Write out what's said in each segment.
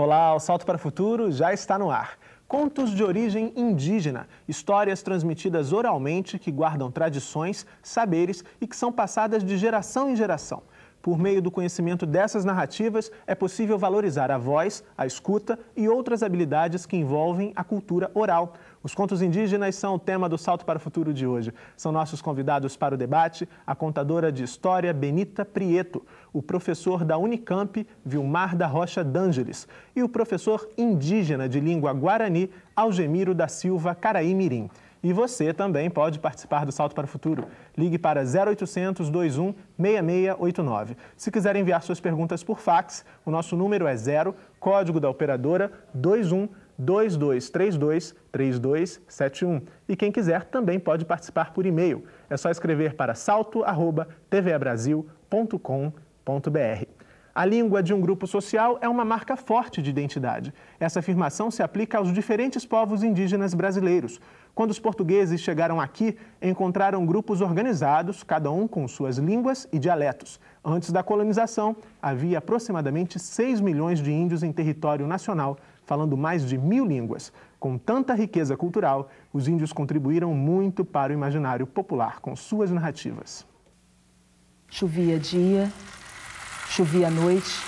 Olá, o Salto para o Futuro já está no ar. Contos de origem indígena, histórias transmitidas oralmente que guardam tradições, saberes e que são passadas de geração em geração. Por meio do conhecimento dessas narrativas, é possível valorizar a voz, a escuta e outras habilidades que envolvem a cultura oral. Os contos indígenas são o tema do Salto para o Futuro de hoje. São nossos convidados para o debate a contadora de história Benita Prieto, o professor da Unicamp, Vilmar da Rocha D'Angeles, e o professor indígena de língua guarani, Algemiro da Silva Caraí-Mirim. E você também pode participar do Salto para o Futuro. Ligue para 0800 21 6689. Se quiser enviar suas perguntas por fax, o nosso número é 0, código da operadora 21 2232 3271. E quem quiser também pode participar por e-mail. É só escrever para salto@tvabrasil.com.br. A língua de um grupo social é uma marca forte de identidade. Essa afirmação se aplica aos diferentes povos indígenas brasileiros. Quando os portugueses chegaram aqui, encontraram grupos organizados, cada um com suas línguas e dialetos. Antes da colonização, havia aproximadamente 6 milhões de índios em território nacional, falando mais de 1.000 línguas. Com tanta riqueza cultural, os índios contribuíram muito para o imaginário popular com suas narrativas. Chovia dia, chovia noite,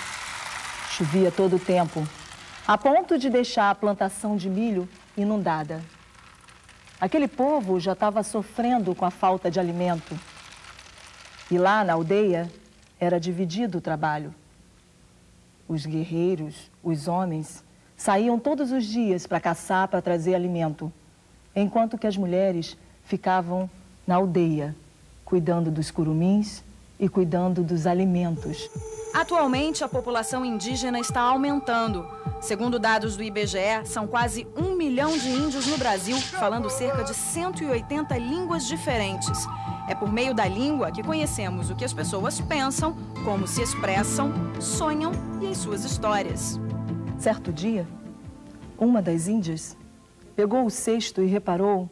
chovia todo o tempo, a ponto de deixar a plantação de milho inundada. Aquele povo já estava sofrendo com a falta de alimento. E lá na aldeia era dividido o trabalho. Os guerreiros, os homens, saíam todos os dias para caçar, para trazer alimento, enquanto que as mulheres ficavam na aldeia, cuidando dos curumins e cuidando dos alimentos. Atualmente, a população indígena está aumentando. Segundo dados do IBGE, são quase 1 milhão de índios no Brasil, falando cerca de 180 línguas diferentes. É por meio da língua que conhecemos o que as pessoas pensam, como se expressam, sonham e as suas histórias. Certo dia, uma das índias pegou o cesto e reparou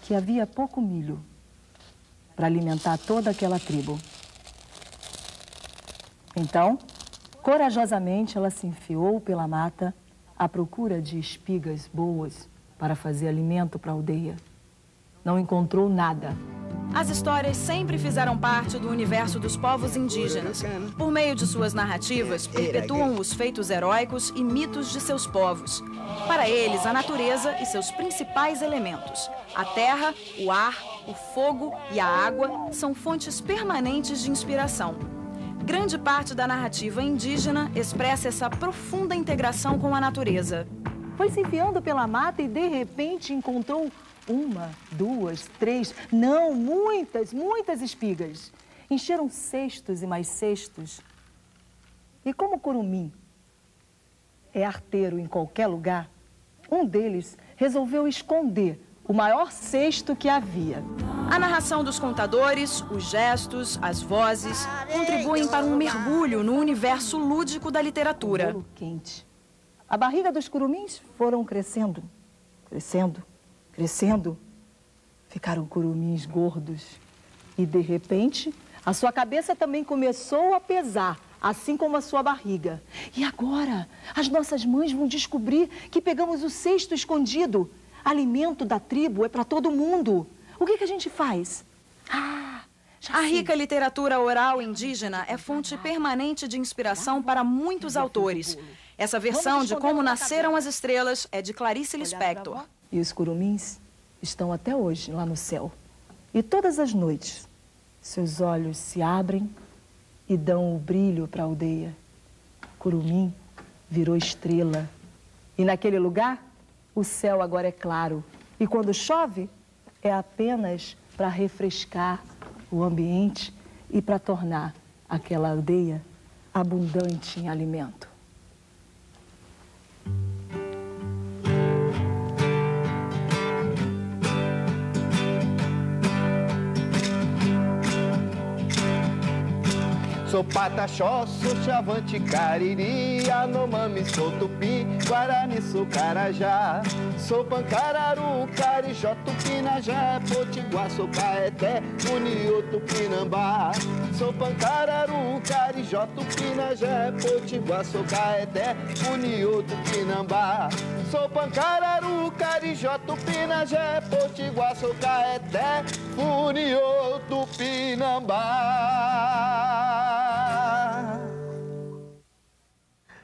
que havia pouco milho para alimentar toda aquela tribo. Então, corajosamente, ela se enfiou pela mata à procura de espigas boas para fazer alimento para a aldeia. Não encontrou nada. As histórias sempre fizeram parte do universo dos povos indígenas. Por meio de suas narrativas, perpetuam os feitos heróicos e mitos de seus povos. Para eles, a natureza e seus principais elementos, a terra, o ar, o fogo e a água, são fontes permanentes de inspiração. Grande parte da narrativa indígena expressa essa profunda integração com a natureza. Foi se enfiando pela mata e, de repente, encontrou 1, 2, 3, não, muitas espigas. Encheram cestos e mais cestos. E como o curumim é arteiro em qualquer lugar, um deles resolveu esconder o maior cesto que havia. A narração dos contadores, os gestos, as vozes, contribuem para um mergulho no universo lúdico da literatura. Bolo quente. A barriga dos curumins foram crescendo, crescendo, crescendo. Ficaram curumins gordos. E, de repente, a sua cabeça também começou a pesar, assim como a sua barriga. E agora, as nossas mães vão descobrir que pegamos o cesto escondido. Alimento da tribo é para todo mundo. O que a gente faz? A rica literatura oral indígena é fonte permanente de inspiração para muitos autores. Essa versão de Como Nasceram as Estrelas é de Clarice Lispector. E os curumins estão até hoje lá no céu. E todas as noites, seus olhos se abrem e dão o brilho para a aldeia. Curumim virou estrela. E naquele lugar, o céu agora é claro. E quando chove, é apenas para refrescar o ambiente e para tornar aquela aldeia abundante em alimento. Sou pataxó, sou chavante, cariri, anomami, sou tupi, guarani, sou carajá. Sou pancararu, carijó, tupinajá, potiguar, sou caeté, uniô, tupinambá. Sou pancararu, carijó, tupinajá, potiguar, sou caeté, uniô, tupinambá. Sou pancararu, carijó, tupinajá, potiguar, sou caeté, uniô, tupinambá.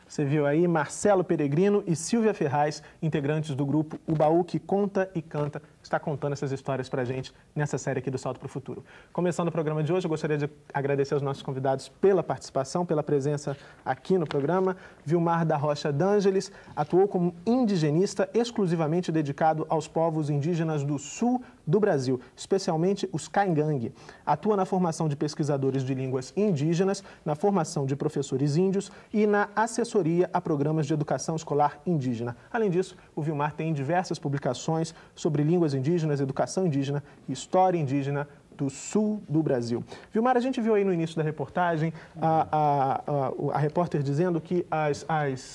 Você viu aí Marcelo Peregrino e Silvia Ferraz, integrantes do grupo O Baú que Conta e Canta, está contando essas histórias para a gente nessa série aqui do Salto para o Futuro. Começando o programa de hoje, eu gostaria de agradecer aos nossos convidados pela participação, pela presença aqui no programa. Vilmar da Rocha D'Angeles atuou como indigenista exclusivamente dedicado aos povos indígenas do sul do Brasil, especialmente os Caingangue. Atua na formação de pesquisadores de línguas indígenas, na formação de professores índios e na assessoria a programas de educação escolar indígena. Além disso, o Vilmar tem diversas publicações sobre línguas indígenas, educação indígena e história indígena do sul do Brasil. Vilmar, a gente viu aí no início da reportagem a repórter dizendo que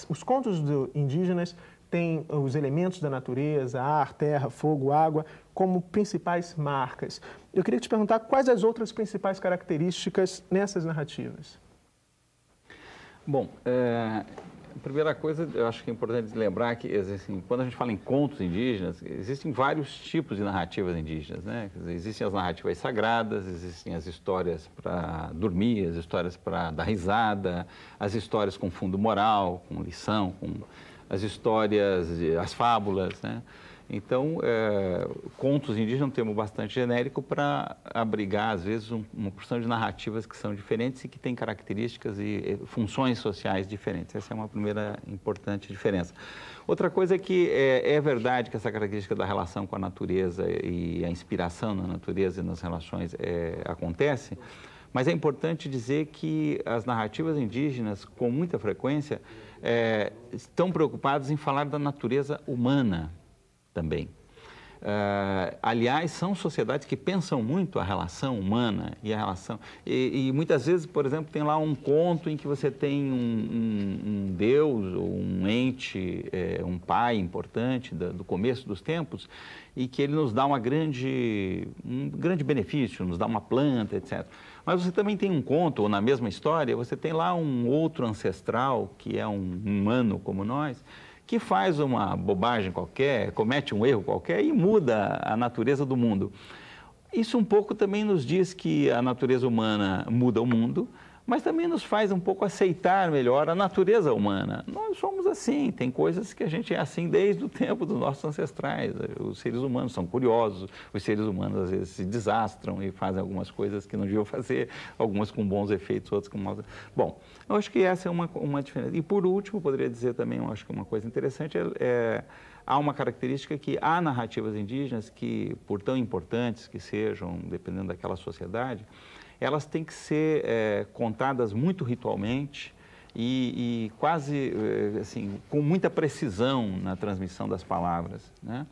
os contos indígenas têm os elementos da natureza, ar, terra, fogo, água, como principais marcas. Eu queria te perguntar quais as outras principais características nessas narrativas. Bom, a primeira coisa, eu acho que é importante lembrar que, assim, quando a gente fala em contos indígenas, existem vários tipos de narrativas indígenas, né? Quer dizer, existem as narrativas sagradas, existem as histórias para dormir, as histórias para dar risada, as histórias com fundo moral, com lição, com as histórias, as fábulas, né? Então, contos indígenas é um termo bastante genérico para abrigar, às vezes, uma porção de narrativas que são diferentes e que têm características e funções sociais diferentes. Essa é uma primeira importante diferença. Outra coisa é que é verdade que essa característica da relação com a natureza e a inspiração na natureza e nas relações acontece, mas é importante dizer que as narrativas indígenas, com muita frequência, estão preocupadas em falar da natureza humana também. Aliás, são sociedades que pensam muito a relação humana e a relação... E muitas vezes, por exemplo, tem lá um conto em que você tem um deus ou um ente, um pai importante do começo dos tempos, e que ele nos dá um grande benefício, nos dá uma planta, etc. Mas você também tem um conto, ou na mesma história, você tem lá um outro ancestral, que é um humano como nós, que faz uma bobagem qualquer, comete um erro qualquer e muda a natureza do mundo. Isso um pouco também nos diz que a natureza humana muda o mundo, mas também nos faz um pouco aceitar melhor a natureza humana. Nós somos assim, tem coisas que a gente é assim desde o tempo dos nossos ancestrais. Os seres humanos são curiosos, os seres humanos às vezes se desastram e fazem algumas coisas que não deviam fazer, algumas com bons efeitos, outras com maus. Bom, eu acho que essa é uma diferença. E por último, poderia dizer também, eu acho que uma coisa interessante há uma característica que há narrativas indígenas que, por tão importantes que sejam, dependendo daquela sociedade, elas têm que ser contadas muito ritualmente e quase assim, com muita precisão na transmissão das palavras, né?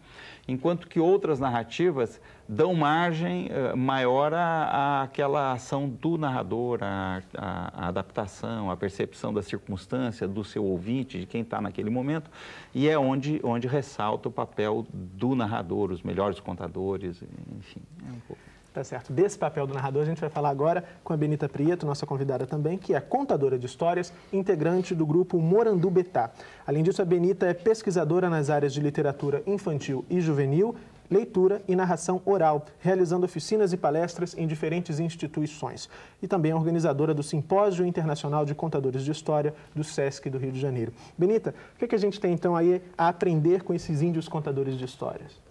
Enquanto que outras narrativas dão margem maior àquela ação do narrador, à adaptação, à percepção da circunstância, do seu ouvinte, de quem está naquele momento, e é onde ressalta o papel do narrador, os melhores contadores, enfim, um pouco. Tá certo. Desse papel do narrador, a gente vai falar agora com a Benita Prieto, nossa convidada também, que é contadora de histórias, integrante do grupo Morandu Betá. Além disso, a Benita é pesquisadora nas áreas de literatura infantil e juvenil, leitura e narração oral, realizando oficinas e palestras em diferentes instituições. E também é organizadora do Simpósio Internacional de Contadores de História do SESC do Rio de Janeiro. Benita, o que a gente tem então aí a aprender com esses índios contadores de histórias?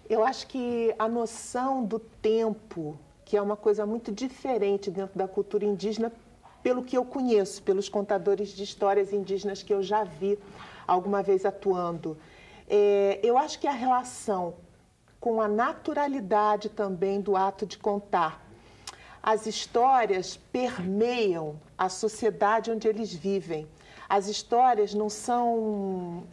Eu acho que a noção do tempo, que é uma coisa muito diferente dentro da cultura indígena, pelo que eu conheço, pelos contadores de histórias indígenas que eu já vi alguma vez atuando. Eu acho que a relação com a naturalidade também do ato de contar. As histórias permeiam a sociedade onde eles vivem. As histórias não estão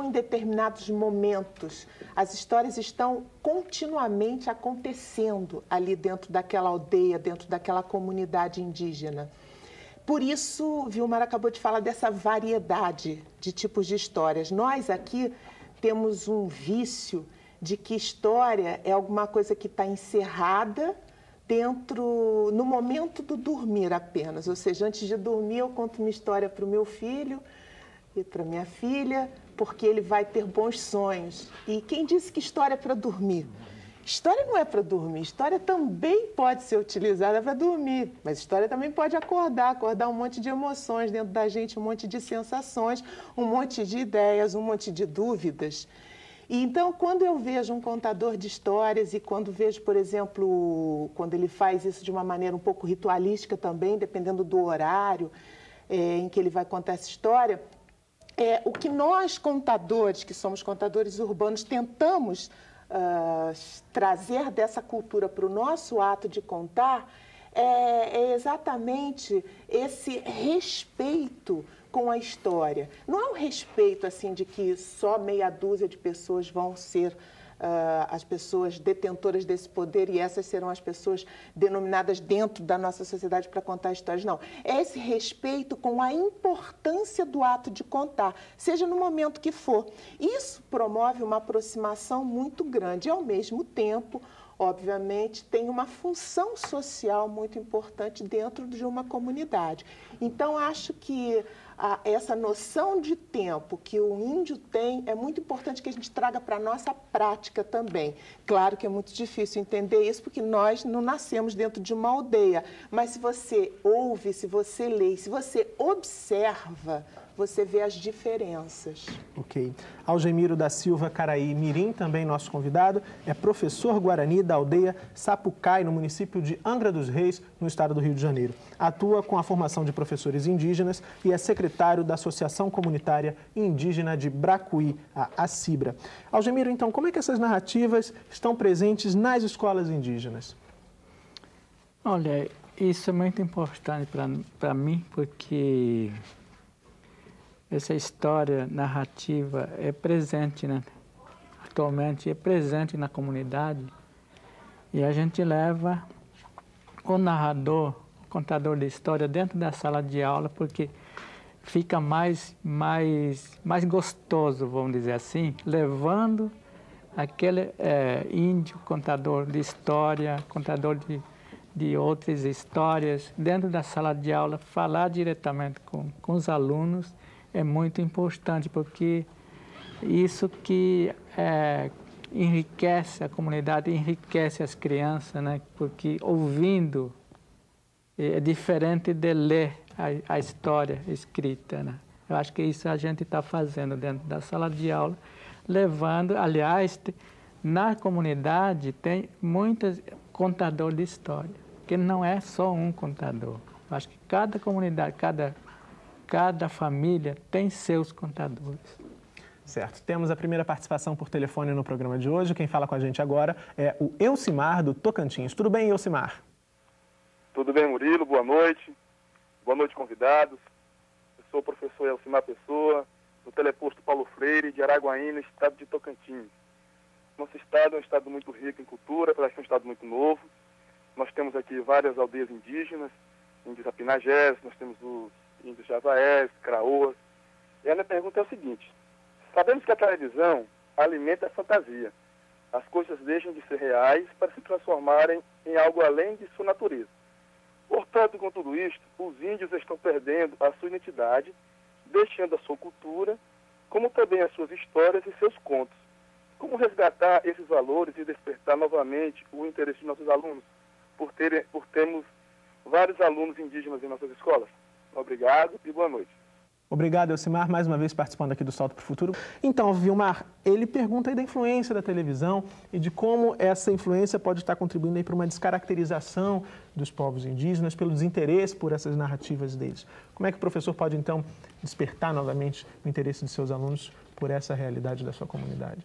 em determinados momentos. As histórias estão continuamente acontecendo ali dentro daquela aldeia, dentro daquela comunidade indígena. Por isso, Vilmar acabou de falar dessa variedade de tipos de histórias. Nós aqui temos um vício de que história é alguma coisa que está encerrada no momento do dormir apenas. Ou seja, antes de dormir eu conto uma história para o meu filho e para minha filha, porque ele vai ter bons sonhos. E quem disse que história é para dormir? História não é para dormir, história também pode ser utilizada para dormir, mas história também pode acordar um monte de emoções dentro da gente, um monte de sensações, um monte de ideias, um monte de dúvidas. E então, quando eu vejo um contador de histórias e quando vejo, por exemplo, quando ele faz isso de uma maneira um pouco ritualística também, dependendo do horário em que ele vai contar essa história, o que nós contadores, que somos contadores urbanos, tentamos trazer dessa cultura para o nosso ato de contar é exatamente esse respeito com a história. Não é um respeito assim de que só meia dúzia de pessoas vão ser as pessoas detentoras desse poder e essas serão as pessoas denominadas dentro da nossa sociedade para contar histórias. Não, é esse respeito com a importância do ato de contar, seja no momento que for. Isso promove uma aproximação muito grande e, ao mesmo tempo, obviamente, tem uma função social muito importante dentro de uma comunidade. Então, acho que essa noção de tempo que o índio tem é muito importante que a gente traga para a nossa prática também. Claro que é muito difícil entender isso, porque nós não nascemos dentro de uma aldeia. Mas se você ouve, se você lê, se você observa, você vê as diferenças. Ok. Algemiro da Silva Caraí Mirim, também nosso convidado, é professor guarani da aldeia Sapucai, no município de Angra dos Reis, no estado do Rio de Janeiro. Atua com a formação de professores indígenas e é secretário da Associação Comunitária Indígena de Bracuí, a ACIBRA. Algemiro, então, como é que essas narrativas estão presentes nas escolas indígenas? Olha, isso é muito importante para mim, porque essa história narrativa é presente, né? Atualmente é presente na comunidade e a gente leva o narrador, o contador de história dentro da sala de aula porque fica mais gostoso, vamos dizer assim, levando aquele índio contador de história, contador de outras histórias dentro da sala de aula, falar diretamente com os alunos é muito importante, porque isso que enriquece a comunidade, enriquece as crianças, né? Porque ouvindo é diferente de ler a história escrita, né? Eu acho que isso a gente está fazendo dentro da sala de aula, levando, aliás, na comunidade tem muitos contadores de história, que não é só um contador. Eu acho que cada comunidade, cada família tem seus contadores. Certo. Temos a primeira participação por telefone no programa de hoje. Quem fala com a gente agora é o Elcimar, do Tocantins. Tudo bem, Elcimar? Tudo bem, Murilo. Boa noite. Boa noite, convidados. Eu sou o professor Elcimar Pessoa, do Teleposto Paulo Freire, de Araguaína, no estado de Tocantins. Nosso estado é um estado muito rico em cultura, apesar de ser um estado muito novo. Nós temos aqui várias aldeias indígenas, índios apinagés, nós temos os índios javaés, craôas. E a minha pergunta é o seguinte: sabemos que a televisão alimenta a fantasia. As coisas deixam de ser reais para se transformarem em algo além de sua natureza. Portanto, com tudo isto, os índios estão perdendo a sua identidade, deixando a sua cultura, como também as suas histórias e seus contos. Como resgatar esses valores e despertar novamente o interesse de nossos alunos, por termos vários alunos indígenas em nossas escolas? Obrigado e boa noite. Obrigado, Elcimar, mais uma vez participando aqui do Salto para o Futuro. Então, Vilmar, ele pergunta aí da influência da televisão e de como essa influência pode estar contribuindo aí para uma descaracterização dos povos indígenas, pelo desinteresse por essas narrativas deles. Como é que o professor pode, então, despertar novamente o interesse de seus alunos por essa realidade da sua comunidade?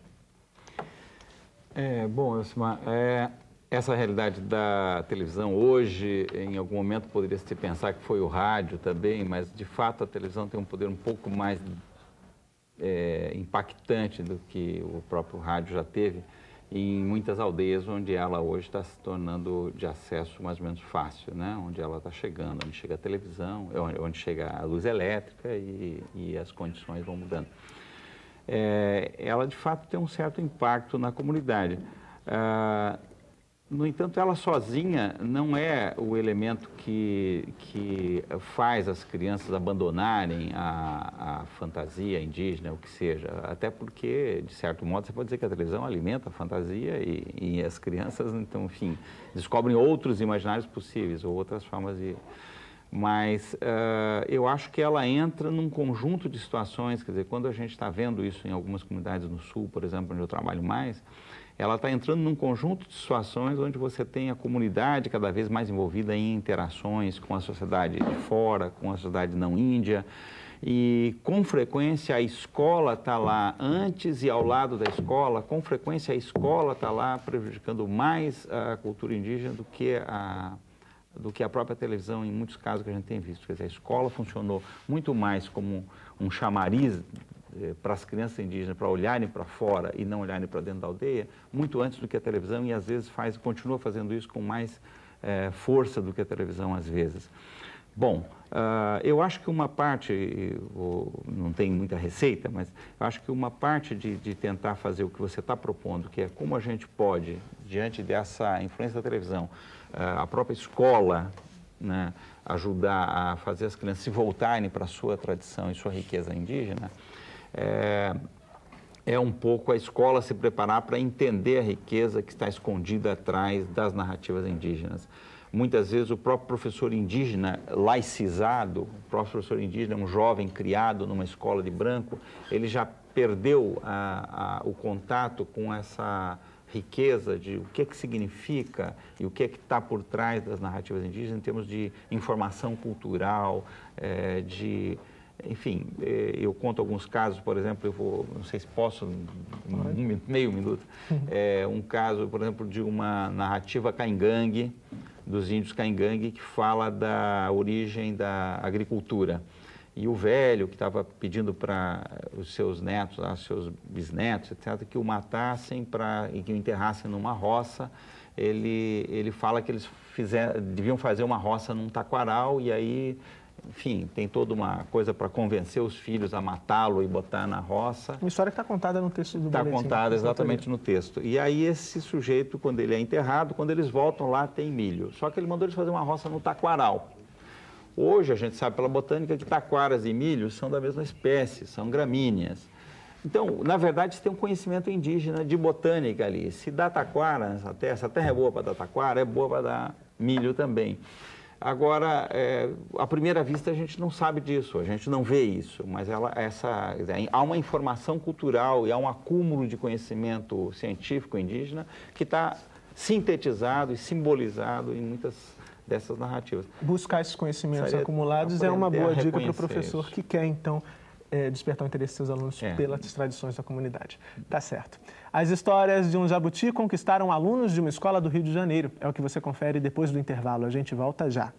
Bom, Elcimar, essa realidade da televisão hoje, em algum momento poderia se pensar que foi o rádio também, mas de fato a televisão tem um poder um pouco mais impactante do que o próprio rádio já teve. em muitas aldeias onde ela hoje está se tornando de acesso mais ou menos fácil, né? Onde ela está chegando, onde chega a televisão, onde chega a luz elétrica e as condições vão mudando. Ela, de fato, tem um certo impacto na comunidade. No entanto, ela sozinha não é o elemento que faz as crianças abandonarem a fantasia indígena, o que seja. Até porque, de certo modo, você pode dizer que a televisão alimenta a fantasia e as crianças, então, enfim, descobrem outros imaginários possíveis ou outras formas de... Mas eu acho que ela entra num conjunto de situações, quer dizer, quando a gente está vendo isso em algumas comunidades no Sul, por exemplo, onde eu trabalho mais, ela está entrando num conjunto de situações onde você tem a comunidade cada vez mais envolvida em interações com a sociedade de fora, com a sociedade não índia, e com frequência a escola está lá antes e ao lado da escola, com frequência a escola está lá prejudicando mais a cultura indígena do que a própria televisão, em muitos casos que a gente tem visto. Quer dizer, a escola funcionou muito mais como um chamariz para as crianças indígenas, para olharem para fora e não olharem para dentro da aldeia, muito antes do que a televisão, e às vezes continua fazendo isso com mais força do que a televisão às vezes. Bom, eu acho que uma parte, não tem muita receita, mas eu acho que uma parte de tentar fazer o que você está propondo, que é como a gente pode, diante dessa influência da televisão, a própria escola, né, ajudar a fazer as crianças se voltarem para a sua tradição e sua riqueza indígena, é um pouco a escola se preparar para entender a riqueza que está escondida atrás das narrativas indígenas. Muitas vezes o próprio professor indígena laicizado, o próprio professor indígena, um jovem criado numa escola de branco, ele já perdeu o contato com essa riqueza de o que significa e o que está por trás das narrativas indígenas em termos de informação cultural, enfim, eu conto alguns casos, por exemplo, não sei se posso, meio minuto, um caso, por exemplo, de uma narrativa caingangue, dos índios caingangue, que fala da origem da agricultura. E o velho que estava pedindo para os seus netos, os seus bisnetos, etc., que o matassem e que o enterrassem numa roça, ele fala que eles deviam fazer uma roça num taquaral e aí... Enfim, tem toda uma coisa para convencer os filhos a matá-lo e botar na roça. Uma história que está contada no texto do boletim. Está contada exatamente no texto. E aí esse sujeito, quando ele é enterrado, quando eles voltam lá, tem milho. Só que ele mandou eles fazer uma roça no taquaral. Hoje a gente sabe pela botânica que taquaras e milho são da mesma espécie, são gramíneas. Então, na verdade, você tem um conhecimento indígena de botânica ali. Se dá taquara, essa terra é boa para dar taquara, é boa para dar milho também. Agora, à primeira vista, a gente não sabe disso, a gente não vê isso, mas há uma informação cultural e há um acúmulo de conhecimento científico indígena que está sintetizado e simbolizado em muitas dessas narrativas. Buscar esses conhecimentos acumulados é uma boa dica para o professor que quer, então, despertar o interesse dos seus alunos pelas tradições da comunidade. Tá certo. As histórias de um jabuti conquistaram alunos de uma escola do Rio de Janeiro. É o que você confere depois do intervalo. A gente volta já.